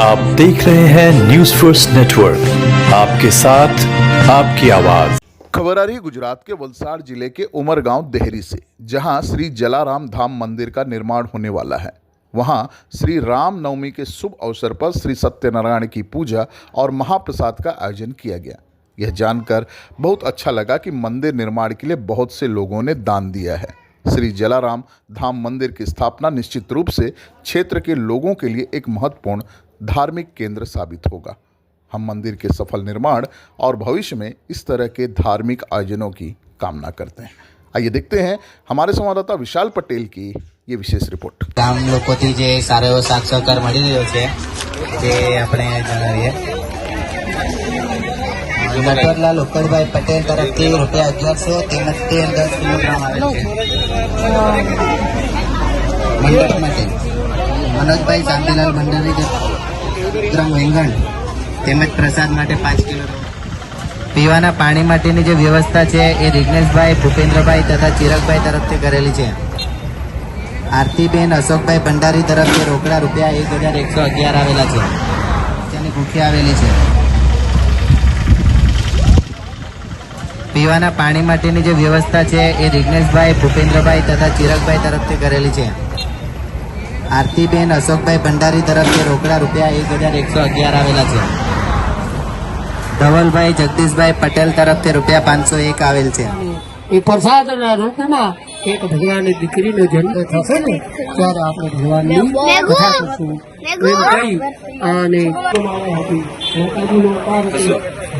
आप देख रहे हैं न्यूज फर्स्ट नेटवर्क, आपके साथ आपकी आवाज। खबर आ रही गुजरात के वलसाड़ जिले के उमरगांव देहरी से, जहां श्री जलाराम धाम मंदिर का निर्माण होने वाला है। वहां श्री राम नवमी के शुभ अवसर पर श्री सत्यनारायण की पूजा और महाप्रसाद का आयोजन किया गया। यह जानकर बहुत अच्छा लगा कि मंदिर निर्माण के लिए बहुत से लोगों ने दान दिया है। श्री जलाराम धाम मंदिर की स्थापना निश्चित रूप से क्षेत्र के लोगों के लिए एक महत्वपूर्ण धार्मिक केंद्र साबित होगा। हम मंदिर के सफल निर्माण और भविष्य में इस तरह के धार्मिक आयोजनों की कामना करते हैं। आइए देखते हैं हमारे संवाददाता विशाल पटेल की ये विशेष रिपोर्ट। ગામ લોકોથી જે સારો એવો સાથ સહકાર મળી રહ્યો છે તે આપણે જણાવીએ। નટવરલાલ ઉકળભાઈ પટેલ તરફથી ₹1100 તેમજ તેલ 10 કિલોગ્રામ આવેલ છે। મંડળ માટે મનોજભાઈ શાંતિલાલ મંડળી ગ્રામ વેંગણ તેમજ પ્રસાદ માટે 5 કિલોગ્રામ। પીવાના પાણી માટેની જે વ્યવસ્થા છે એ રિગ્નેશભાઈ ભૂપેન્દ્રભાઈ તથા ચિરગભાઈ તરફથી કરેલી છે। આરતીબેન અશોકભાઈ ભંડારી તરફથી રોકડા ₹1111 આવેલા છે, તેની ભૂખી આવેલી છે। પીવાના પાણી માટેની જે વ્યવસ્થા છે એ રિગ્નેશભાઈ ભૂપેન્દ્રભાઈ તથા ચિરગભાઈ તરફથી કરેલી છે। આરતીબેન અશોકભાઈ ભંડારી તરફથી રોકડા ₹1111 આવેલા છે। ધવલભાઈ જગદીશભાઈ પટેલ તરફથી ₹501 આવેલ છે। એ પ્રસાદના રૂપમાં એક ભગવાનની દીકરીનો જન્મ થશે ને ત્યારે આપણે ભગવાનની કથા કરશું એમ કહી અને માતાજીનો અવતાર છે।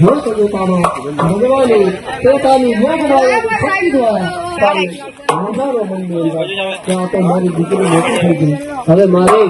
જોત જોતામાં ભગવાને પોતાની યોગમાયા શક્તિ દ્વારા હજારો મનની અંદર ત્યાં તો મારી દીકરી મોટી થઈ ગઈ, હવે મારે